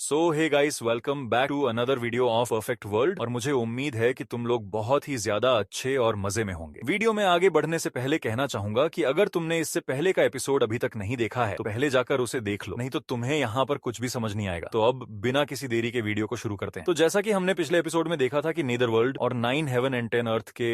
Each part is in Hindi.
So hey guys, welcome back to another video of perfect world. और मुझे उम्मीद है कि तुम लोग बहुत ही ज्यादा अच्छे और मजे में होंगे। वीडियो में आगे बढ़ने से पहले कहना चाहूंगा कि अगर तुमने इससे पहले का एपिसोड अभी तक नहीं देखा है तो पहले जाकर उसे देख लो, नहीं तो तुम्हें यहाँ पर कुछ भी समझ नहीं आएगा। तो अब बिना किसी देरी के वीडियो को शुरू करते हैं। तो जैसा कि हमने पिछले एपिसोड में देखा था कि नेदर वर्ल्ड और 9 हेवन एंड 10 अर्थ के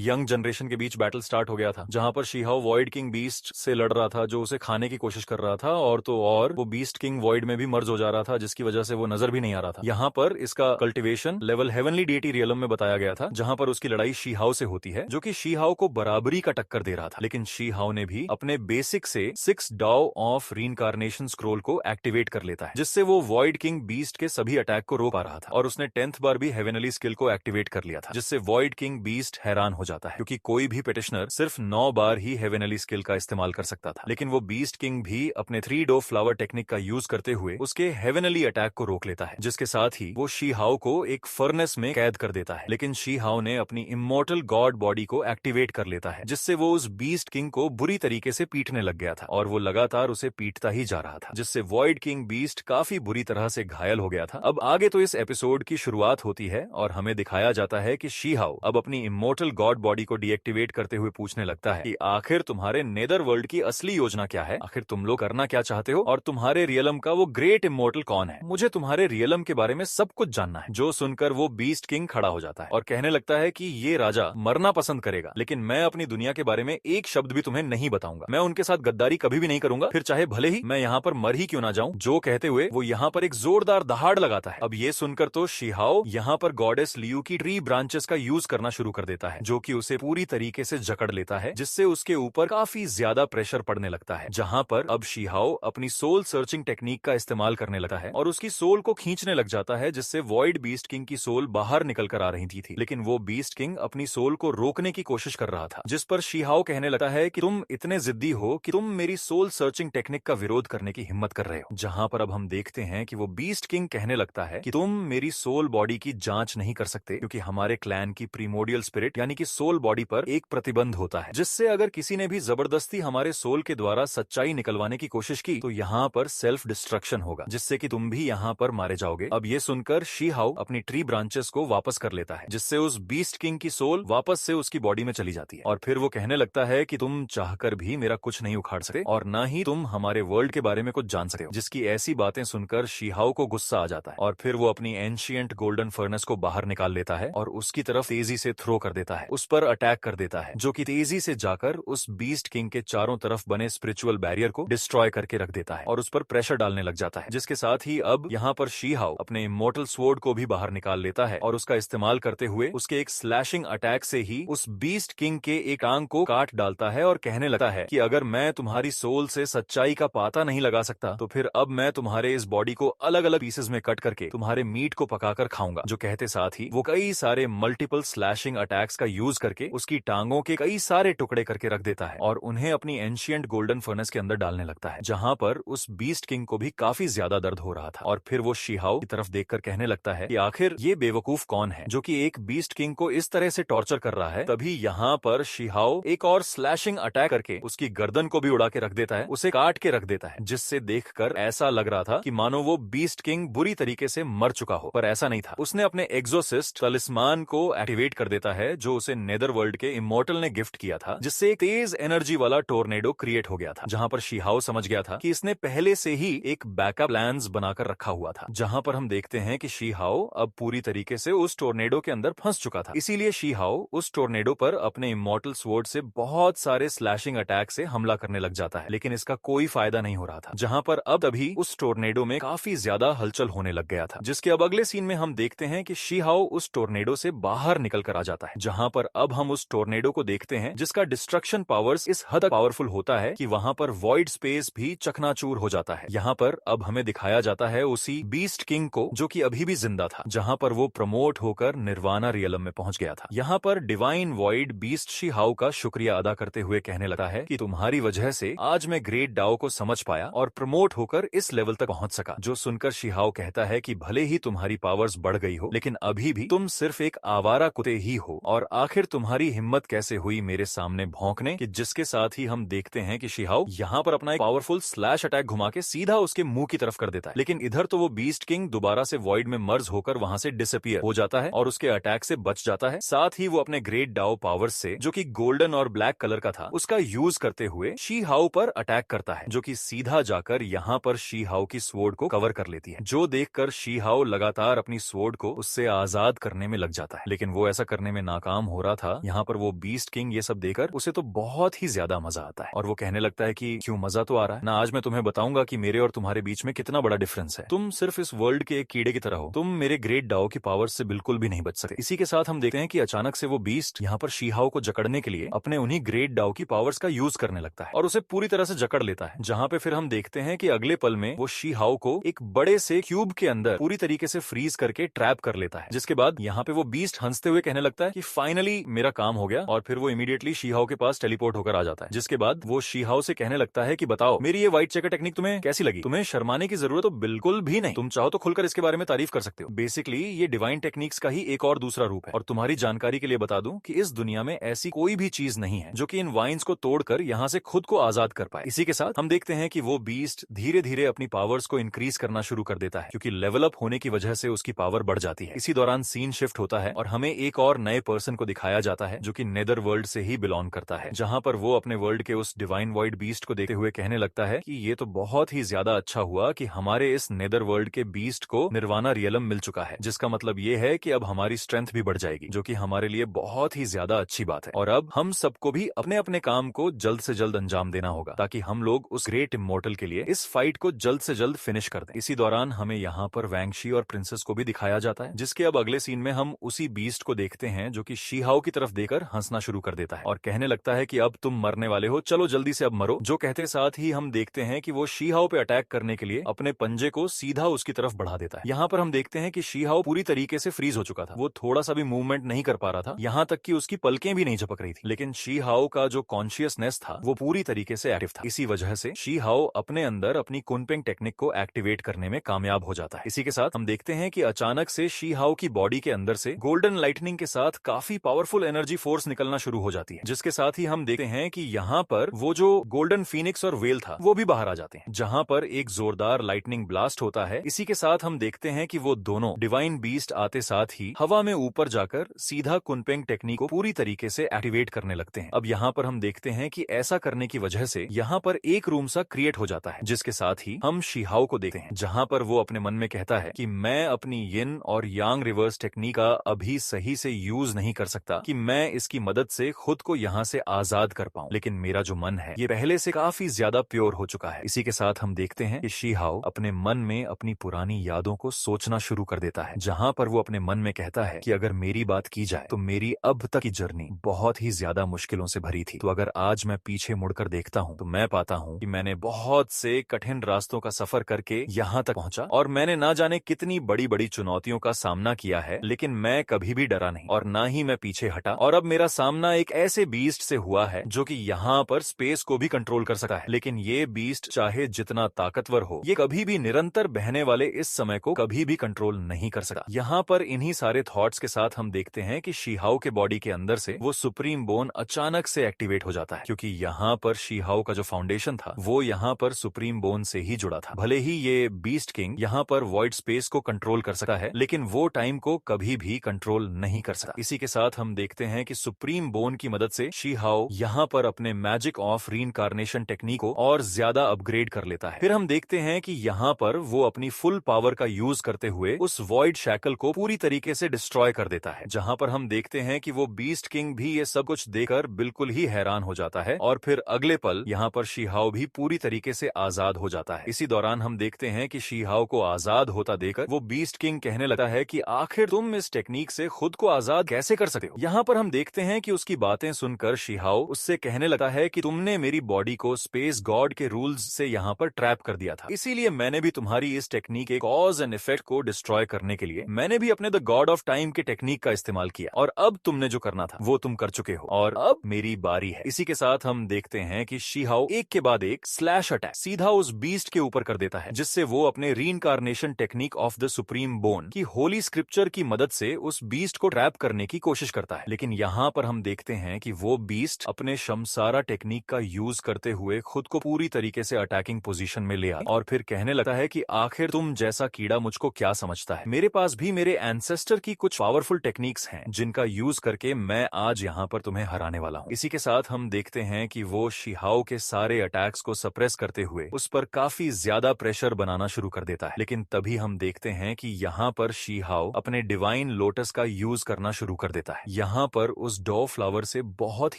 यंग जनरेशन के बीच बैटल स्टार्ट हो गया था, जहां पर शी-हाओ वॉइड किंग बीस्ट से लड़ रहा था, जो उसे खाने की कोशिश कर रहा था। और तो और वो बीस्ट किंग वॉइड में भी मर्ज हो जा रहा था, जिसकी वजह से वो नजर भी नहीं आ रहा था। यहाँ पर इसका cultivation level heavenly deity realm में बताया गया था, जहां पर उसकी लड़ाई शी-हाओ से होती है, जो कि शी-हाओ को बराबरी का टक्कर दे रहा था। लेकिन शी-हाओ ने भी अपने बेसिक से 6 डाओ ऑफ रीइंकार्नेशन स्क्रोल को एक्टिवेट कर लेता है, जिससे वो वॉइड किंग बीस्ट के सभी अटैक को रोक पा रहा था। और उसने 10th बार भी हेवनली स्किल को एक्टिवेट कर लिया था, जिससे वॉइड किंग बीस्ट हैरान हो जाता है, क्योंकि कोई भी पेटिशनर सिर्फ 9 बार ही हेवनली स्किल का इस्तेमाल कर सकता था। लेकिन वो बीस्ट किंग भी अपने 3 डो फ्लावर टेक्निक का यूज करते हुए उसके हेवनली अटैक को रोक लेता है, जिसके साथ ही वो शी-हाओ को एक फर्नेस में कैद कर देता है। लेकिन शी-हाओ ने अपनी इमोर्टल गॉड बॉडी को एक्टिवेट कर लेता है, जिससे वो उस बीस्ट किंग को बुरी तरीके से पीटने लग गया था। और वो लगातार उसे पीटता ही जा रहा था, जिससे वॉइड किंग बीस्ट काफी बुरी तरह से घायल हो गया था। अब आगे तो इस एपिसोड की शुरुआत होती है और हमें दिखाया जाता है कि शी-हाओ अब अपनी इमोर्टल गॉड बॉडी को डीएक्टिवेट करते हुए पूछने लगता है कि आखिर तुम्हारे नेदर वर्ल्ड की असली योजना क्या है, आखिर तुम लोग करना क्या चाहते हो, और तुम्हारे रियलम का वो ग्रेट इमोर्टल कौन है। मुझे तुम्हारे रियलम के बारे में सब कुछ जानना है। जो सुनकर वो बीस्ट किंग खड़ा हो जाता है और कहने लगता है कि ये राजा मरना पसंद करेगा, लेकिन मैं अपनी दुनिया के बारे में एक शब्द भी तुम्हें नहीं बताऊंगा। मैं उनके साथ गद्दारी कभी भी नहीं करूंगा, फिर चाहे भले ही मैं यहाँ पर मर ही क्यों ना जाऊं। जो कहते हुए वो यहाँ पर एक जोरदार दहाड़ लगाता है। अब ये सुनकर तो शी-हाओ यहाँ पर गॉडेस लियू की ट्री ब्रांचेस का यूज करना शुरू कर देता है, जो कि उसे पूरी तरीके से जकड़ लेता है, जिससे उसके ऊपर काफी ज्यादा प्रेशर पड़ने लगता है। जहां पर अब शी-हाओ अपनी सोल सर्चिंग टेक्निक का इस्तेमाल करने लगता है और उसकी सोल को खींचने लग जाता है, जिससे वॉइड बीस्ट किंग की सोल बाहर निकल कर आ रही थी। लेकिन वो बीस्ट किंग अपनी सोल को रोकने की कोशिश कर रहा था, जिस पर शी-हाओ कहने लगता है कि तुम इतने जिद्दी हो कि तुम मेरी सोल सर्चिंग टेक्निक का विरोध करने की हिम्मत कर रहे हो। जहां पर अब हम देखते हैं कि वो बीस्ट किंग कहने लगता है कि तुम मेरी सोल बॉडी की जांच नहीं कर सकते, क्योंकि हमारे क्लैन की प्रीमोडियल स्पिरिट यानी कि सोल बॉडी पर एक प्रतिबंध होता है, जिससे अगर किसी ने भी जबरदस्ती हमारे सोल के द्वारा सच्चाई निकलवाने की कोशिश की तो यहाँ पर सेल्फ डिस्ट्रक्शन होगा, जिससे कि तुम भी यहाँ पर मारे जाओगे। अब ये सुनकर शी-हाओ अपनी ट्री ब्रांचेस को वापस कर लेता है, जिससे उस बीस्ट किंग की सोल वापस से उसकी बॉडी में चली जाती है। और फिर वो कहने लगता है कि तुम चाहकर भी मेरा कुछ नहीं उखाड़ सकते और ना ही तुम हमारे वर्ल्ड के बारे में कुछ जान सकते हो। जिसकी ऐसी बातें सुनकर शी-हाओ को गुस्सा आ जाता है और फिर वो अपनी एंशिएंट गोल्डन फर्नेस को बाहर निकाल लेता है और उसकी तरफ तेजी से थ्रो कर देता है, उस पर अटैक कर देता है, जो कि तेजी से जाकर उस बीस्ट किंग के चारों तरफ बने स्पिरिचुअल बैरियर को डिस्ट्रॉय करके रख देता है और उस पर प्रेशर डालने लग जाता है। जिसके साथ ही अब यहाँ पर शी-हाओ अपने इमोर्टल स्वॉर्ड को भी बाहर निकाल लेता है और उसका इस्तेमाल करते हुए उसके एक स्लैशिंग अटैक से ही उस बीस्ट किंग के एक टांग को काट डालता है और कहने लगता है कि अगर मैं तुम्हारी सोल से सच्चाई का पाता नहीं लगा सकता तो फिर अब मैं तुम्हारे इस बॉडी को अलग अलग पीसेस में कट करके तुम्हारे मीट को पकाकर खाऊंगा। जो कहते साथ ही वो कई सारे मल्टीपल स्लैशिंग अटैक्स का यूज करके उसकी टांगों के कई सारे टुकड़े करके रख देता है और उन्हें अपनी एंशिएंट गोल्डन फर्नेस के अंदर डालने लगता है, जहां पर उस बीस्ट किंग को भी काफी ज्यादा दर्द हो रहा था। और फिर वो शी-हाओ की तरफ देखकर कहने लगता है कि आखिर ये बेवकूफ कौन है जो कि एक बीस्ट किंग को इस तरह से टॉर्चर कर रहा है। तभी यहाँ पर शी-हाओ एक और स्लैशिंग अटैक करके उसकी गर्दन को भी उड़ा के रख देता है, उसे काट के रख देता है, जिससे देखकर ऐसा लग रहा था कि मानो वो बीस्ट किंग बुरी तरीके से मर चुका हो, पर ऐसा नहीं था। उसने अपने एक्सोसिस्ट तलिस्मान को एक्टिवेट कर देता है, जो उसे नेदर वर्ल्ड के इमोर्टल ने गिफ्ट किया था, जिससे एक तेज एनर्जी वाला टोर्नेडो क्रिएट हो गया था। जहां पर शी-हाओ समझ गया था कि इसने पहले से ही एक बैकअप प्लान्स बनाकर रखा हुआ था। जहां पर हम देखते हैं कि शी-हाओ अब पूरी तरीके से उस टोर्नेडो के अंदर फंस चुका था। इसीलिए शी-हाओ उस टोर्नेडो पर अपने इमोर्टल स्वॉर्ड से बहुत सारे स्लैशिंग अटैक से हमला करने लग जाता है, लेकिन इसका कोई फायदा नहीं हो रहा था। जहां पर अब अभी उस टोर्नेडो में काफी ज्यादा हलचल होने लग गया था, जिसके अब अगले सीन में हम देखते हैं कि शी-हाओ उस टोर्नेडो से बाहर निकल कर आ जाता है। जहां पर अब हम उस टोर्नेडो को देखते हैं जिसका डिस्ट्रक्शन पावर्स इस हद तक पावरफुल होता है कि वहां पर वॉइड स्पेस भी चकनाचूर हो जाता है। यहाँ पर अब हमें दिखाया जाता है उसी बीस्ट किंग को, जो कि अभी भी जिंदा था, जहां पर वो प्रमोट होकर निर्वाणा रियलम में पहुंच गया था। यहाँ पर डिवाइन वॉइड बीस्ट शी-हाओ का शुक्रिया अदा करते हुए कहने लगा है कि तुम्हारी वजह से आज मैं ग्रेट डाओ को समझ पाया और प्रमोट होकर इस लेवल तक पहुंच सका। जो सुनकर शी-हाओ कहता है कि भले ही तुम्हारी पावर्स बढ़ गई हो, लेकिन अभी भी तुम सिर्फ एक आवारा कुत्ते ही हो, और आखिर तुम्हारी हिम्मत कैसे हुई मेरे सामने भौंकने की। जिसके साथ ही हम देखते हैं कि शी-हाओ यहाँ पर अपना एक पावरफुल स्लैश अटैक घुमा के सीधा उसके मुंह की तरफ कर देता है। लेकिन लेकिन इधर तो वो बीस्ट किंग दोबारा से वॉइड में मर्ज होकर वहां से डिसअपियर हो जाता है और उसके अटैक से बच जाता है। साथ ही वो अपने ग्रेट डाओ पावर्स से, जो कि गोल्डन और ब्लैक कलर का था, उसका यूज करते हुए शी हाओ पर अटैक करता है, जो कि सीधा जाकर यहाँ पर शी हाओ की स्वॉर्ड को कवर कर लेती है, जो देखकर शी हाओ लगातार अपनी स्वॉर्ड को उससे आजाद करने में लग जाता है। लेकिन वो ऐसा करने में नाकाम हो रहा था। यहाँ पर वो बीस्ट किंग ये सब देकर उसे तो बहुत ही ज्यादा मजा आता है और वो कहने लगता है कि क्यों मजा तो आ रहा है ना, आज मैं तुम्हें बताऊंगा कि मेरे और तुम्हारे बीच में कितना बड़ा डिफरेंस है। तुम सिर्फ इस वर्ल्ड के एक कीड़े की तरह हो, तुम मेरे ग्रेट डाओ की पावर्स से बिल्कुल भी नहीं बच सकते। इसी के साथ हम देखते हैं कि अचानक से वो बीस्ट यहाँ पर शी हाओ को जकड़ने के लिए अपने उन्हीं ग्रेट डाओ की पावर्स का यूज करने लगता है और उसे पूरी तरह से जकड़ लेता है। जहाँ पे फिर हम देखते हैं कि अगले पल में वो शी हाओ को एक बड़े से क्यूब के अंदर पूरी तरीके से फ्रीज करके ट्रैप कर लेता है, जिसके बाद यहाँ पे वो बीस्ट हंसते हुए कहने लगता है कि फाइनली मेरा काम हो गया, और फिर वो इमीडिएटली शी हाओ के पास टेलीपोर्ट होकर आ जाता है। जिसके बाद वो शी हाओ से कहने लगता है कि बताओ मेरी ये व्हाइट चेकर टेक्निक तुम्हें कैसी लगी? तुम्हें शर्माने की जरूरत तो बिल्कुल भी नहीं, तुम चाहो तो खुलकर इसके बारे में तारीफ कर सकते हो। बेसिकली ये डिवाइन टेक्निक्स का ही एक और दूसरा रूप है। और तुम्हारी जानकारी के लिए बता दूं कि इस दुनिया में ऐसी कोई भी चीज नहीं है जो कि इन वाइन्स को तोड़कर यहाँ से खुद को आजाद कर पाए। इसी के साथ हम देखते हैं कि वो बीस्ट धीरे धीरे अपनी पावर्स को इंक्रीज करना शुरू कर देता है, क्योंकि लेवल अप होने की वजह से उसकी पावर बढ़ जाती है। इसी दौरान सीन शिफ्ट होता है और हमें एक और नए पर्सन को दिखाया जाता है जो कि नेदर वर्ल्ड से ही बिलोंग करता है, जहां पर वो अपने वर्ल्ड के उस डिवाइन वॉइड बीस्ट को देखते हुए कहने लगता है कि ये तो बहुत ही ज्यादा अच्छा हुआ कि हमारे इस नेदर वर्ल्ड के बीस्ट को निर्वाणा रियलम मिल चुका है, जिसका मतलब ये है कि अब हमारी स्ट्रेंथ भी बढ़ जाएगी, जो कि हमारे लिए बहुत ही ज्यादा अच्छी बात है। और अब हम सबको भी अपने अपने काम को जल्द से जल्द अंजाम देना होगा ताकि हम लोग उस ग्रेट इमोर्टल के लिए इस फाइट को जल्द से जल्द फिनिश कर दें। इसी दौरान हमें यहाँ पर वैंगशी और प्रिंसेस को भी दिखाया जाता है, जिसके अब अगले सीन में हम उसी बीस्ट को देखते हैं जो कि शी हाओ की तरफ देकर हंसना शुरू कर देता है और कहने लगता है कि अब तुम मरने वाले हो, चलो जल्दी से अब मरो। जो कहते साथ ही हम देखते हैं कि वो शी हाओ पे अटैक करने के लिए अपने पंजे को सीधा उसकी तरफ बढ़ा देता है। यहाँ पर हम देखते हैं कि शी हाओ पूरी तरीके से फ्रीज हो चुका था, वो थोड़ा सा भी मूवमेंट नहीं कर पा रहा था, यहाँ तक कि उसकी पलकें भी नहीं झपक रही थी। लेकिन शी हाओ का जो कॉन्शियसनेस था वो पूरी तरीके से एक्टिव था। इसी वजह से शी हाओ अपने अंदर अपनी कुनपेंग टेक्निक को एक्टिवेट करने में कामयाब हो जाता है। इसी के साथ हम देखते हैं कि अचानक से शी हाओ की बॉडी के अंदर से गोल्डन लाइटनिंग के साथ काफी पावरफुल एनर्जी फोर्स निकलना शुरू हो जाती है, जिसके साथ ही हम देखते हैं कि यहाँ पर वो जो गोल्डन फीनिक्स और वेल था वो भी बाहर आ जाते हैं, जहाँ पर एक जोरदार लाइटनिंग ब्लास्ट होता है। इसी के साथ हम देखते हैं कि वो दोनों डिवाइन बीस्ट आते साथ ही हवा में ऊपर जाकर सीधा कुनपेंग टेक्निक को पूरी तरीके से एक्टिवेट करने लगते हैं। अब यहाँ पर हम देखते हैं कि ऐसा करने की वजह से यहाँ पर एक रूम सा क्रिएट हो जाता है, जिसके साथ ही हम शी हाओ को देखते हैं, जहाँ पर वो अपने मन में कहता है कि मैं अपनी यिन और यांग रिवर्स टेक्निक का अभी सही से यूज नहीं कर सकता कि मैं इसकी मदद से खुद को यहाँ से आजाद कर पाऊं, लेकिन मेरा जो मन है ये पहले से काफी ज्यादा प्योर हो चुका है। इसी के साथ हम देखते हैं कि शी हाओ अपने मन में अपनी पुरानी यादों को सोचना शुरू कर देता है, जहाँ पर वो अपने मन में कहता है कि अगर मेरी बात की जाए तो मेरी अब तक की जर्नी बहुत ही ज्यादा मुश्किलों से भरी थी, तो अगर आज मैं पीछे मुड़कर देखता हूँ तो मैं पाता हूँ कि मैंने बहुत से कठिन रास्तों का सफर करके यहाँ तक पहुंचा और मैंने ना जाने कितनी बड़ी बड़ी चुनौतियों का सामना किया है, लेकिन मैं कभी भी डरा नहीं और ना ही मैं पीछे हटा। और अब मेरा सामना एक ऐसे बीस्ट से हुआ है जो कि यहाँ पर स्पेस को भी कंट्रोल कर सकता है, लेकिन ये बीस्ट चाहे जितना ताकतवर हो ये कभी भी निरंतर बहने वाले इस समय को कभी भी कंट्रोल नहीं कर सकता। यहाँ पर इन्हीं सारे थॉट्स के साथ हम देखते हैं कि शी हाओ के बॉडी के अंदर से वो सुप्रीम बोन अचानक से एक्टिवेट हो जाता है, क्योंकि यहाँ पर शी हाओ का जो फाउंडेशन था वो यहाँ पर सुप्रीम बोन से ही जुड़ा था। भले ही ये बीस्ट किंग यहाँ पर वॉइड स्पेस को कंट्रोल कर सकता है, लेकिन वो टाइम को कभी भी कंट्रोल नहीं कर सकता। इसी के साथ हम देखते हैं कि सुप्रीम बोन की मदद से शी हाओ यहाँ पर अपने मैजिक ऑफ रीइंकार्नेशन टेक्निक को और ज्यादा अपग्रेड कर लेता है। फिर हम देखते हैं कि यहाँ पर वो अपनी फुल पावर का यूज करते हुए उस वॉइड शैकल को पूरी तरीके से डिस्ट्रॉय कर देता है, जहाँ पर हम देखते हैं कि वो बीस्ट किंग भी ये सब कुछ देखकर बिल्कुल ही हैरान हो जाता है और फिर अगले पल यहाँ पर शी हाओ भी पूरी तरीके से आजाद हो जाता है। इसी दौरान हम देखते हैं कि शी हाओ को आजाद होता देखकर वो बीस्ट किंग कहने लगता है कि आखिर तुम इस टेक्निक से खुद को आजाद कैसे कर सकते हो। यहाँ पर हम देखते हैं कि उसकी बातें सुनकर शी हाओ उससे कहने लगता है कि तुमने मेरी बॉडी को स्पेस गॉड के रूल्स से यहाँ पर ट्रैप कर दिया था, इसीलिए मैंने भी तुम्हारी इस टेक्निक के कॉज एंड इफेक्ट को डिस्ट्रॉय करने के लिए मैंने भी अपने द गॉड ऑफ टाइम के टेक्निक का इस्तेमाल किया और अब तुमने जो करना था वो तुम कर चुके हो और अब मेरी बारी है। इसी के साथ हम देखते हैं कि शी हाओ एक के बाद एक स्लैश अटैक सीधा उस बीस्ट के ऊपर कर देता है, जिससे वो अपने reincarnation technique of the supreme bone की होली स्क्रिप्चर की मदद से उस बीस्ट को ट्रैप करने की कोशिश करता है। लेकिन यहाँ पर हम देखते हैं कि वो बीस्ट अपने शमसारा टेक्निक का यूज करते हुए खुद को पूरी तरीके से अटैकिंग पोजीशन में ले आया और फिर कहने लगता है कि आखिर तुम जैसा कीड़ा मुझको क्या समझता है। मेरे पास भी मेरे एंसेस्टर की कुछ पावरफुल टेक्निक्स हैं जिनका यूज करके मैं आज यहाँ पर तुम्हें हराने वाला हूँ। इसी के साथ हम देखते हैं कि वो शिहाओ के सारे अटैक्स को सप्रेस करते हुए उस पर काफी ज्यादा प्रेशर बनाना शुरू कर देता है। लेकिन तभी हम देखते हैं कि यहाँ पर शिहाओ अपने डिवाइन लोटस का यूज करना शुरू कर देता है। यहाँ पर उस डॉ फ्लावर से बहुत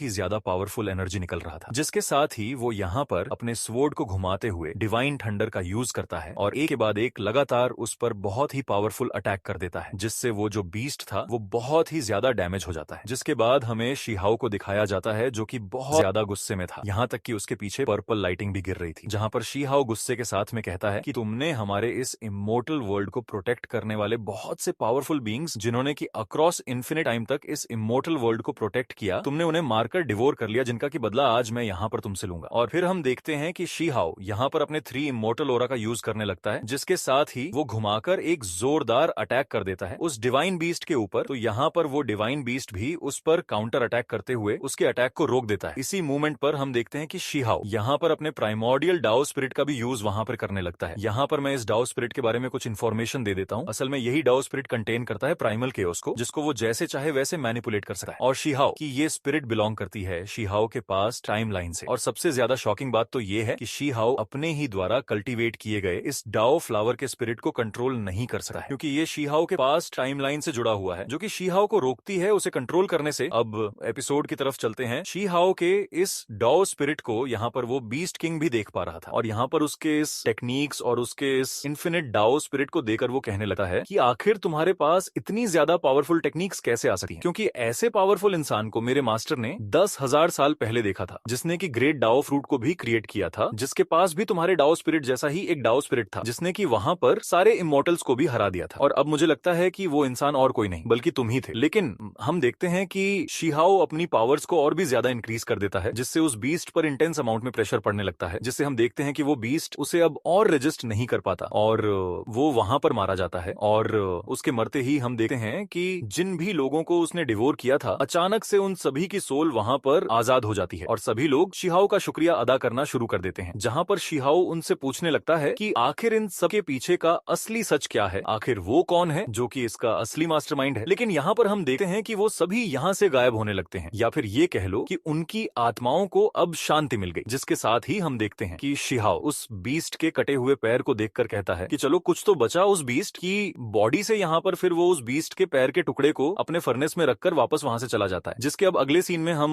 ही ज्यादा पावरफुल एनर्जी निकल रहा था, जिसके साथ ही वो यहाँ पर अपने स्वॉर्ड को घुमाते हुए डिवाइन थंडर का यूज करता है और एक के बाद एक लगातार उस पर बहुत ही पावरफुल अटैक कर देता है, जिससे वो जो बीस्ट था वो बहुत ही ज्यादा डैमेज हो जाता है। जिसके बाद हमें शिहाओ को दिखाया जाता है जो कि बहुत ज्यादा गुस्से में था, यहाँ तक कि उसके पीछे पर्पल लाइटिंग भी गिर रही थी, जहाँ पर शिहाओ गुस्से के साथ में कहता है कि तुमने हमारे इस इमोर्टल वर्ल्ड को प्रोटेक्ट करने वाले बहुत से पावरफुल बींग्स जिन्होंने कि अक्रॉस इन्फिनिट टाइम तक इस इमोर्टल वर्ल्ड को प्रोटेक्ट किया, तुमने उन्हें मारकर डिवोर कर लिया, जिनका की बदला आज मैं यहाँ पर तुमसे लूंगा। और फिर हम देखते हैं कि शिहाओ यहाँ पर अपने 3 इमोर्टल ओरा का यूज करने लगता है, जिसके साथ ही वो घुमाकर एक जोरदार अटैक कर देता है उस डिवाइन बीस्ट के ऊपर। तो यहाँ पर वो डिवाइन बीस्ट भी उस पर काउंटर अटैक करते हुए उसके अटैक को रोक देता है। इसी मूवमेंट पर हम देखते हैं कि शिहाओ यहाँ पर अपने प्राइमोर्डियल डाओ स्पिरिट का भी यूज वहां पर करने लगता है। यहाँ पर मैं इस डाओ स्पिरिट के बारे में कुछ इन्फॉर्मेशन दे देता हूँ। असल में यही डाओ स्पिरिट कंटेन करता है प्राइमल केओस को, जिसको वो जैसे चाहे वैसे मैनिपुलेट कर सकता है। और शिहाओ की ये स्पिरिट बिलोंग करती है शिहाओ के पास टाइम लाइन से। और सबसे ज्यादा शॉकिंग बात तो ये है कि शिहाओ अपने ही द्वारा कल्टीवेट किए गए इस डाओ फ्लावर के स्पिरिट को कंट्रोल नहीं कर सकता है, क्योंकि ये शिहाओ के पास टाइम लाइन से जुड़ा हुआ है, जो कि शिहाओ को रोकती है उसे कंट्रोल करने से। अब एपिसोड की तरफ चलते हैं। शिहाओ के इस डाओ स्पिरिट को यहाँ पर वो बीस्ट किंग भी देख पा रहा था, और यहाँ पर उसके इस टेक्निक्स और उसके इस इन्फिनिट डाओ स्पिरिट को देखकर वो कहने लगा है कि आखिर तुम्हारे पास इतनी ज्यादा पावरफुल टेक्निक्स कैसे आ सकती हैं? क्योंकि ऐसे पावरफुल इंसान को मेरे मास्टर ने 10,000 साल पहले देखा था, जिसने कि ग्रेट डाओ फ्रूट को भी क्रिएट किया था, जिसके पास भी तुम्हारे डाओ स्पिरिट जैसा ही एक डाओ स्पिरिट था, जिसने कि वहां पर सारे इमोर्टल्स को भी हरा दिया था। और अब मुझे लगता है कि वो इंसान और कोई नहीं बल्कि तुम ही थे। लेकिन हम देखते हैं कि शिहाओ अपनी पावर्स को और भी ज्यादा इंक्रीज कर देता है, जिससे उस बीस्ट पर इंटेंस अमाउंट में प्रेशर पड़ने लगता है, जिससे हम देखते हैं कि वो बीस्ट उसे अब और रेजिस्ट नहीं कर पाता और वो वहां पर मारा जाता है। और उसके मरते ही हम देखते हैं कि जिन भी लोगों को उसने डिवोर किया था, अचानक से उन सभी की सोल वहां पर आजाद हो जाती है और सभी लोग शिहाओ का शुक्रिया अदा करना शुरू कर देते हैं। जहां पर शिहाओ उनसे पूछने लगता है कि आखिर इन सबके पीछे का असली सच क्या है, आखिर वो कौन है जो कि इसका असली मास्टरमाइंड है। लेकिन यहाँ पर हम देखते हैं कि वो सभी यहाँ से गायब होने लगते हैं, या फिर ये कह लो कि उनकी आत्माओं को अब शांति मिल गई। जिसके साथ ही हम देखते हैं कि शिहाओ उस बीस्ट के कटे हुए पैर को देखकर कहता है कि चलो कुछ तो बचा उस बीस्ट की बॉडी से। यहाँ पर फिर वो उस बीस्ट के पैर के टुकड़े को अपने फर्नेस में रखकर वापस वहां से चला जाता है, जिसके अब अगले सीन में हम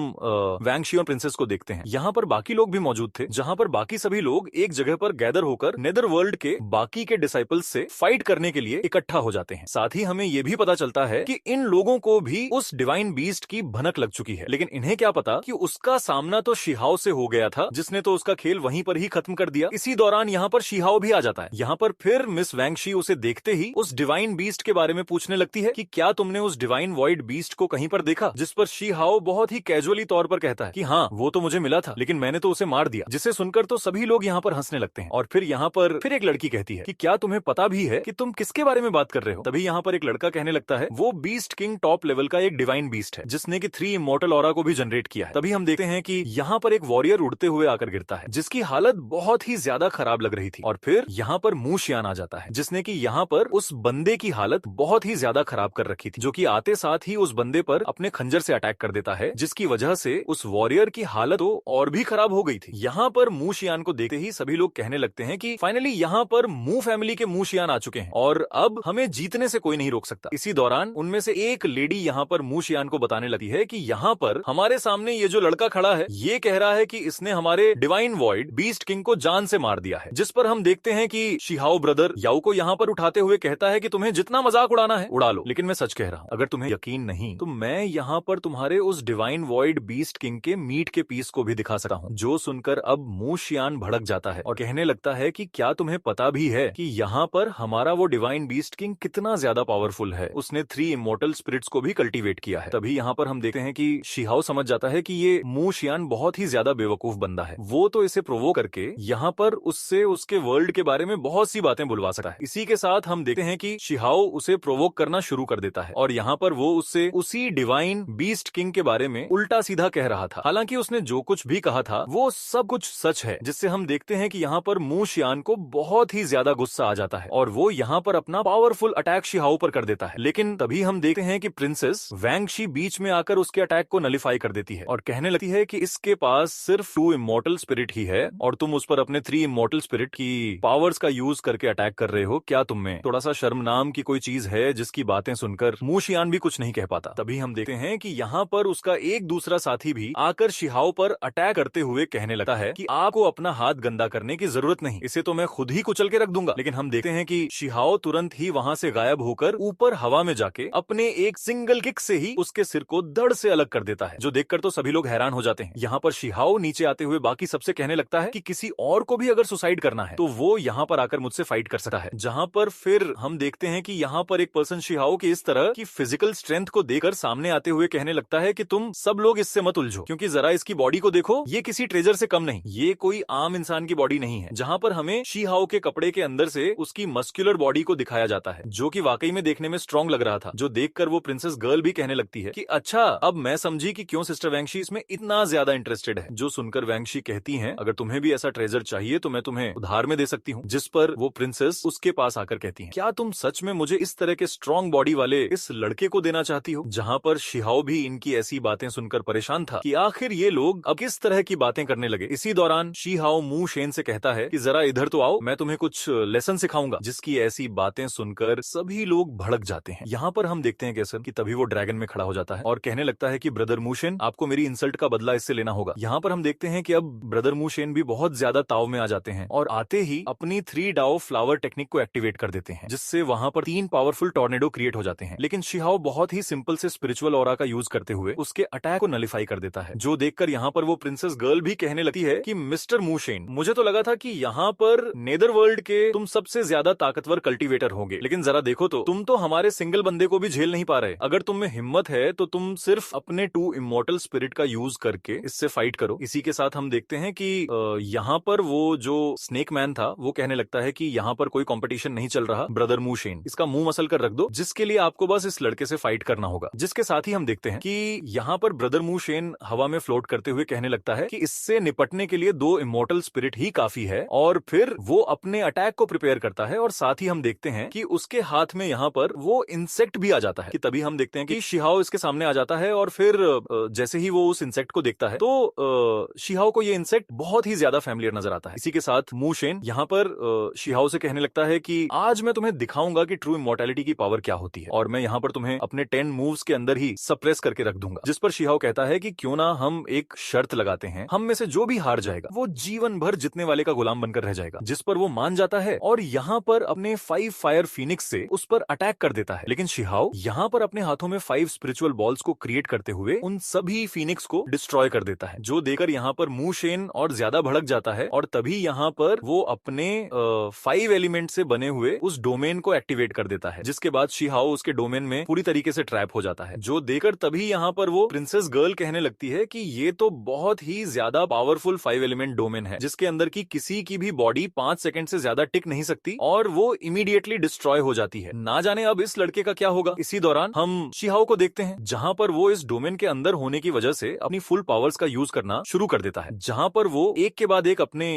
वैंग शी और प्रिंसेस को देखते हैं। यहाँ पर बाकी लोग भी मौजूद थे, जहाँ पर बाकी सभी लोग एक जगह पर गैदर होकर नेदर वर्ल्ड के बाकी के डिसाइपल्स से फाइट करने के लिए इकट्ठा हो जाते हैं। साथ ही हमें यह भी पता चलता है कि इन लोगों को भी उस डिवाइन बीस्ट की भनक लग चुकी है, लेकिन इन्हें क्या पता कि उसका सामना तो शिहाओ से हो गया था, जिसने तो उसका खेल वहीं पर ही खत्म कर दिया। इसी दौरान यहाँ पर शिहाओ भी आ जाता है। यहाँ पर फिर मिस वैंग शी उसे देखते ही उस डिवाइन बीस्ट के बारे में पूछने लगती है कि क्या तुमने उस डिवाइन वॉइड बीस्ट को कहीं पर देखा, जिस पर शिहाओ बहुत ही कैजुअली तौर पर कहता है कि हाँ वो तो मुझे मिला था, लेकिन मैंने तो उसे मार दिया। जिसे सुनकर तो सभी लोग यहाँ पर हंसने लगते हैं। और फिर यहाँ पर फिर एक लड़की कहती है कि क्या तुम्हें पता भी है कि तुम किसके बारे में बात कर रहे हो? तभी यहाँ पर एक लड़का कहने लगता है वो बीस्ट किंग टॉप लेवल का एक डिवाइन बीस्ट है, जिसने कि 3 इमोर्टल ऑरा को भी जनरेट किया है। तभी हम देखते हैं कि यहाँ पर एक वॉरियर उड़ते हुए आकर गिरता है, जिसकी हालत बहुत ही ज्यादा खराब लग रही थी। और फिर यहाँ पर मू शियान आ जाता है, जिसने कि यहाँ पर उस बंदे की हालत बहुत ही ज्यादा खराब कर रखी थी, जो कि आते साथ ही उस बंदे पर अपने खंजर से अटैक कर देता है, जिसकी वजह से उस वॉरियर की हालत तो और भी खराब हो गई थी। यहाँ पर मू शियान को देखते ही सभी लोग कहने लगते हैं कि फाइनली यहाँ पर मू फैमिली के मू शियान आ चुके हैं और अब हमें जीतने से कोई नहीं रोक सकता। इसी दौरान उनमें से एक लेडी यहाँ पर मू शियान को बताने लगती है कि यहाँ पर हमारे सामने ये जो लड़का खड़ा है, ये कह रहा है कि इसने हमारे डिवाइन वॉइड बीस्ट किंग को जान से मार दिया है। जिस पर हम देखते हैं कि शिहाओ ब्रदर याओ को यहाँ पर उठाते हुए कहता है कि तुम्हें जितना मजाक उड़ाना है उड़ा लो, लेकिन मैं सच कह रहा हूँ, अगर तुम्हें यकीन नहीं तो मैं यहाँ पर तुम्हारे उस डिवाइन वॉइड बीस्ट किंग के मीट के पीस को भी दिखा सकता हूँ। जो सुनकर अब मू शियान भड़क जाता है और कहने लगता है कि क्या तुम्हें पता भी है कि यहाँ पर हमारा वो डिवाइन बीस्ट किंग कितना ज्यादा पावरफुल है, उसने 3 इमोर्टल स्पिरिट्स को भी कल्टीवेट किया है। तभी यहाँ पर हम देखते हैं कि शिहाओ समझ जाता है कि ये मू शियान बहुत ही ज्यादा बेवकूफ बंदा है, वो तो इसे प्रोवोक करके यहाँ पर उससे उसके वर्ल्ड के बारे में बहुत सी बातें बुलवा सकता है। इसी के साथ हम देखते हैं कि शिहाओ उसे प्रोवोक करना शुरू कर देता है और यहाँ पर वो उससे उसी डिवाइन बीस्ट किंग के बारे में उल्टा सीधा कह रहा था। हालांकि उसने जो कुछ भी कहा था वो सब कुछ सच है, जिससे हम देखते हैं कि यहाँ पर मू शियान को बहुत ही ज्यादा गुस्सा आ जाता है और वो यहाँ पर अपना पावरफुल अटैक शिहाओ पर कर देता है। लेकिन तभी हम देखते हैं कि प्रिंसेस वैंगशी बीच में आकर उसके अटैक को नलिफाई कर देती है और कहने लगती है कि इसके पास सिर्फ 2 इमॉर्टल स्पिरिट ही है और तुम उस पर अपने 3 इमॉर्टल स्पिरिट की पावर्स का यूज करके अटैक कर रहे हो। क्या तुम में थोड़ा सा शर्म नाम की कोई चीज है? जिसकी बातें सुनकर मू शियान भी कुछ नहीं कह पाता। तभी हम देखते हैं कि यहाँ पर उसका एक दूसरा साथी भी आकर शिहाओ पर अटैक करते हुए कहने लगता है कि आपको अपना हाथ गंदा करने की जरूरत नहीं, इसे तो मैं खुद ही कुचल के रख दूंगा। लेकिन हम देखते हैं कि शिहाओ तुरंत ही वहां से गायब होकर ऊपर हवा में जाके अपने एक सिंगल किक से ही उसके सिर को धड़ से अलग कर देता है, जो देखकर तो सभी लोग हैरान हो जाते हैं। यहाँ पर शिहाओ नीचे आते हुए बाकी सबसे कहने लगता है कि किसी और को भी अगर सुसाइड करना है तो वो यहाँ पर आकर मुझसे फाइट कर सकता है। जहाँ पर फिर हम देखते हैं कि यहाँ पर एक पर्सन शिहाओ की इस तरह की फिजिकल स्ट्रेंथ को देखकर सामने आते हुए कहने लगता है कि तुम सब लोग इससे मत उलझो, क्योंकि जरा इसकी बॉडी को देखो, ये किसी ट्रेजर से कम नहीं, ये कोई आम इंसान की बॉडी नहीं है। जहाँ पर हमें शिहाओ के कपड़े के अंदर से उसकी मस्कुलर बॉडी को दिखाया जाता है, जो कि वाकई में देखने में स्ट्रॉन्ग लग रहा था, जो देखकर वो प्रिंसेस गर्ल भी कहने लगती है कि अच्छा, अब मैं समझी कि क्यों सिस्टर वैंगशी इसमें इतना ज्यादा इंटरेस्टेड है। जो सुनकर वैंगशी कहती हैं, अगर तुम्हें भी ऐसा ट्रेजर चाहिए तो मैं तुम्हें उधार में दे सकती हूँ। जिस पर वो प्रिंसेस उसके पास आकर कहती है, क्या तुम सच में मुझे इस तरह के स्ट्रॉन्ग बॉडी वाले इस लड़के को देना चाहती हो? जहाँ पर शिहाओ भी इनकी ऐसी बातें सुनकर परेशान था कि आखिर ये लोग अब किस तरह की बातें करने लगे। इसी दौरान शिहाओ मू शेन से कहता है कि जरा इधर तो आओ, मैं तुम्हें कुछ लेसन सिखाऊंगा। जिसकी ऐसी बातें सुनकर सभी लोग भड़क जाते हैं। यहाँ पर हम देखते हैं कैसे कि तभी वो ड्रैगन में खड़ा हो जाता है और कहने लगता है कि ब्रदर मूशेन, आपको मेरी इंसल्ट का बदला इससे लेना होगा। यहाँ पर हम देखते हैं कि अब ब्रदर मूशेन भी बहुत ज्यादा ताव में आ जाते हैं और आते ही अपनी 3 डाओ फ्लावर टेक्निक को एक्टिवेट कर देते हैं, जिससे वहां पर 3 पावरफुल टॉर्नेडो क्रिएट हो जाते हैं। लेकिन शिहाओ बहुत ही सिंपल से स्पिरिचुअल ऑरा का यूज करते हुए उसके अटैक को नलिफाई कर देता है, जो देखकर यहाँ पर वो प्रिंसेस गर्ल भी कहने लगती है कि मिस्टर मूशेन, मुझे तो लगा था कि यहाँ पर नेदरवर्ल्ड के तुम सबसे ज्यादा ताकतवर कल्टीवेटर होंगे, लेकिन जरा देखो तो तुम तो हमारे सिंगल बंदे को भी झेल नहीं पा रहे। अगर तुम में हिम्मत है तो तुम सिर्फ अपने 2 इमॉर्टल स्पिरिट का यूज करके इससे फाइट करो। इसी के साथ हम देखते हैं कि यहाँ पर वो जो स्नेक मैन था वो कहने लगता है कि यहाँ पर कोई कंपटीशन नहीं चल रहा, ब्रदर मूशेन, इसका मुंह मसल कर रख दो, जिसके लिए आपको बस इस लड़के से फाइट करना होगा। जिसके साथ ही हम देखते हैं कि यहाँ पर ब्रदर मूशेन हवा में फ्लोट करते हुए कहने लगता है कि इससे निपटने के लिए 2 इमॉर्टल स्पिरिट ही काफी है, और फिर वो अपने अटैक को प्रिपेयर करता है। और साथ ही हम देखते हैं कि उसके हाथ में यहाँ पर वो इंसेक्ट भी आ जाता है। कि तभी हम देखते हैं कि शिहाओ इसके सामने आ जाता है और फिर जैसे ही वो उस इंसेक्ट को देखता है तो शिहाओ को ये इंसेक्ट बहुत ही ज्यादा फैमिलियर नजर आता है। इसी के साथ मूशेन यहाँ पर शिहाओ से कहने लगता है कि आज मैं तुम्हें दिखाऊंगा कि ट्रू इमॉर्टैलिटी की पावर क्या होती है, और मैं यहाँ पर तुम्हें अपने 10 मूव्स के अंदर ही सप्रेस करके रख दूंगा। जिस पर शिहाओ कहता है कि क्यों ना हम एक शर्त लगाते हैं, हम में से जो भी हार जाएगा वो जीवन भर जितने वाले का गुलाम बनकर रह जाएगा। जिस पर वो मान जाता है और यहाँ पर अपने 5 फायर फिनिक्स से उस पर अटैक कर देता है। लेकिन शिहाओ यहाँ पर अपने हाथों में 5 स्पिरिचुअल बॉल्स को क्रिएट करते हुए उन सभी फिनिक्स को डिस्ट्रॉय कर देता है, जो देकर यहाँ पर मूशेन और ज्यादा भड़क जाता है। और तभी यहाँ पर वो अपने 5 एलिमेंट से बने हुए उस डोमेन को एक्टिवेट कर देता है, जिसके बाद शिहाओ उसके डोमेन में पूरी तरीके से ट्रैप हो जाता है, जो देकर तभी यहाँ पर वो प्रिंसेस गर्ल कहने लगती है कि ये तो बहुत ही ज्यादा पावरफुल 5 एलिमेंट डोमेन है, जिसके अंदर की किसी की भी बॉडी 5 सेकंड से ज्यादा टिक नहीं सकती और वो इमीडिएटली डिस्ट्रॉय हो जाती है। ना जाने अब इस लड़के का क्या होगा। इसी दौरान हम शिहाओ को देखते हैं, जहां पर वो इस डोमेन के अंदर होने की वजह से अपनी फुल पावर्स का यूज करना शुरू कर देता है, जहां पर वो एक के बाद एक अपने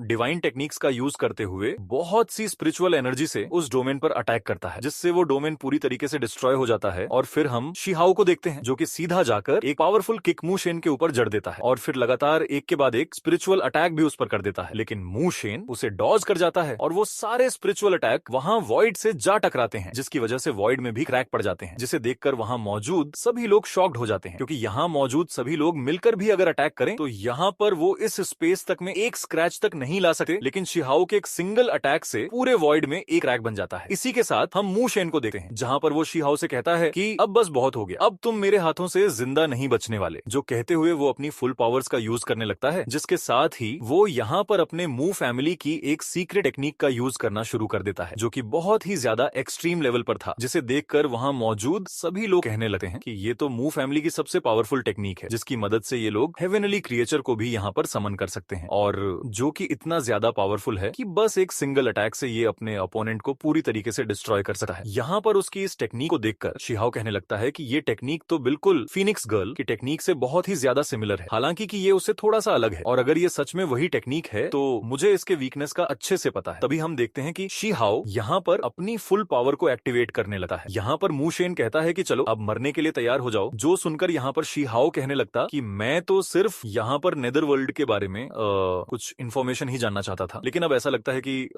डिवाइन टेक्निक्स का यूज करते हुए बहुत सी स्पिरिचुअल एनर्जी से उस डोमेन पर अटैक करता है, जिससे वो डोमेन पूरी तरीके से डिस्ट्रॉय हो जाता है। और फिर हम शिहाओ को देखते हैं, जो कि सीधा जाकर एक पावरफुल किक मूशेन के ऊपर जड़ देता है और फिर लगातार एक के बाद एक स्पिरिचुअल अटैक भी उस पर कर देता है। लेकिन मूशेन उसे डॉज कर जाता है और वो सारे स्पिरिचुअल अटैक वहां वॉइड से जा टकराते हैं, जिसकी वजह से वॉइड में भी क्रैक पड़ जाते हैं, जिसे देखकर वहां मौजूद सभी लोग शॉक्ड हो जाते हैं, क्योंकि यहाँ मौजूद सभी लोग मिलकर भी अगर अटैक करें तो यहाँ पर वो इस स्पेस तक में एक स्क्रैच तक नहीं ला सकते। लेकिन शिहाओ के एक सिंगल अटैक से पूरे वॉइड में एक क्रैक बन जाता है। इसी के साथ हम मूशेन को देखते हैं, जहां पर वो शिहाओ से कहता है कि अब बस बहुत हो गया, अब तुम मेरे हाथों से जिंदा नहीं बचने वाले, जो कहते हुए वो अपनी फुल पावर्स का यूज करने लगता है, जिसके साथ ही वो यहाँ पर अपने मू फैमिली की एक सीक्रेट टेक्निक का यूज करना शुरू कर देता है, जो कि बहुत ही ज्यादा एक्सट्रीम लेवल पर था, जिसे देखकर वहां मौजूद सभी लोग कहने लगते हैं कि ये तो मू फैमिली की सबसे पावरफुल टेक्निक है, जिसकी मदद से ये लोग हेवेनली क्रिएचर को भी यहाँ पर समन कर सकते हैं, और जो कि इतना ज्यादा पावरफुल है कि बस एक सिंगल अटैक से ये अपने अपोनेंट को पूरी तरीके से डिस्ट्रॉय कर सकता है। यहाँ पर उसकी इस टेक्निक को देखकर शिहाओ कहने लगता है कि ये टेक्निक तो बिल्कुल फीनिक्स गर्ल की टेक्निक से बहुत ही ज्यादा सिमिलर है, हालांकि कि ये उससे थोड़ा सा अलग है, और अगर ये सच में वही टेक्निक है तो मुझे इसके वीकनेस वीकनेस का अच्छे से पता है। तभी हम देखते हैं कि शी हाओ यहाँ पर अपनी फुल पावर को एक्टिवेट करने लगता है। यहाँ पर मू शेन कहता है कि चलो अब मरने के लिए तैयार हो जाओ, जो सुनकर यहाँ पर शी हाओ कहने लगता कि मैं तो सिर्फ यहाँ पर नेदरवर्ल्ड के बारे में कुछ इन्फॉर्मेशन ही जानना चाहता था, लेकिन अब ऐसा लगता है कि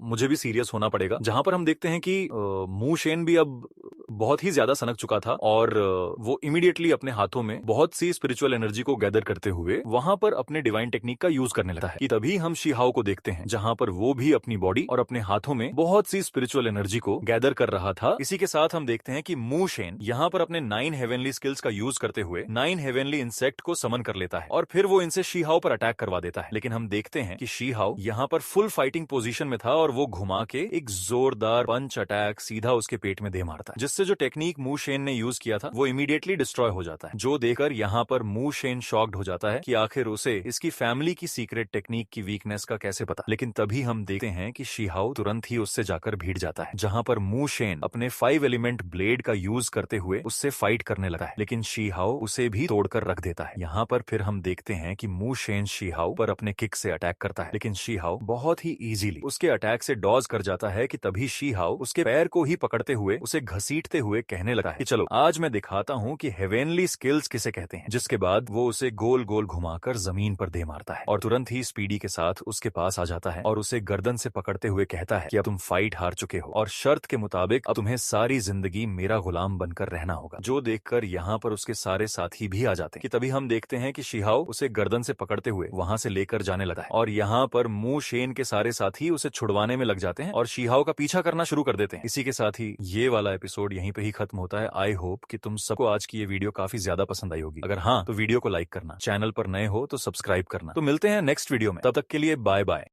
मुझे भी सीरियस होना पड़ेगा। जहां पर हम देखते हैं कि मू शेन भी अब बहुत ही ज्यादा सनक चुका था और वो इमीडिएटली अपने हाथों में बहुत सी स्पिरिचुअल एनर्जी को गैदर करते हुए वहां पर अपने डिवाइन टेक्निक का यूज करने लगता है। कि तभी हम शी हाओ को देखते हैं जहां पर वो भी अपनी बॉडी और अपने हाथों में बहुत सी स्पिरिचुअल एनर्जी को गैदर कर रहा था। इसी के साथ हम देखते हैं कि मू शेन यहाँ पर अपने 9 हेवनली स्किल्स का यूज करते हुए 9 हेवनली इंसेक्ट को समन कर लेता है और फिर वो इनसे शी हाओ पर अटैक करवा देता है। लेकिन हम देखते हैं कि शी हाओ यहाँ पर फुल फाइटिंग पोजीशन में था और वो घुमा के एक जोरदार पंच अटैक सीधा उसके पेट में दे मारता है, जिससे जो टेक्निक मू शेन ने यूज किया था वो इमीडिएटली डिस्ट्रॉय हो जाता है। जो देखकर यहाँ पर मू शेन शॉक्ड हो जाता है कि आखिर उसे इसकी फैमिली की सीक्रेट टेक्निक की वीकनेस का कैसे पता। लेकिन तभी हम देखते हैं कि शी हाओ तुरंत ही उससे जाकर भिड़ जाता है, जहां पर मू शेन अपने 5 एलिमेंट ब्लेड का यूज करते हुए उससे फाइट करने लगा है, लेकिन शी हाओ उसे भी तोड़कर रख देता है। यहाँ पर फिर हम देखते हैं कि मू शेन शी हाओ पर अपने किक से अटैक करता है, लेकिन शी हाओ बहुत ही इजीली उसके अटैक से डॉज कर जाता है कि तभी शी हाओ उसके पैर को ही पकड़ते हुए उसे घसीटते हुए कहने लगा है कि चलो आज मैं दिखाता हूँ कि हेवेनली स्किल्स किसे कहते हैं। जिसके बाद वो उसे गोल गोल घुमाकर जमीन पर दे मारता है और तुरंत ही स्पीडी के साथ उसके पास आ जाता है और उसे गर्दन से पकड़ते हुए कहता है कि अब तुम फाइट हार चुके हो और शर्त के मुताबिक अब तुम्हें सारी जिंदगी मेरा गुलाम बनकर रहना होगा। जो देखकर यहाँ पर उसके सारे साथी भी आ जाते हैं। कि तभी हम देखते हैं कि शी हाओ उसे गर्दन से पकड़ते हुए वहां से लेकर जाने लगा है और यहाँ पर मू शेन के सारे साथी उसे छुड़वाने में लग जाते हैं और शी हाओ का पीछा करना शुरू कर देते हैं। इसी के साथ ही ये वाला एपिसोड यहीं पे ही खत्म होता है। आई होप कि तुम सबको आज की ये वीडियो काफी ज्यादा पसंद आई होगी। अगर हाँ तो वीडियो को लाइक करना, चैनल पर नए हो तो सब्सक्राइब करना। तो मिलते हैं नेक्स्ट वीडियो में, तब तक के लिए बाय बाय।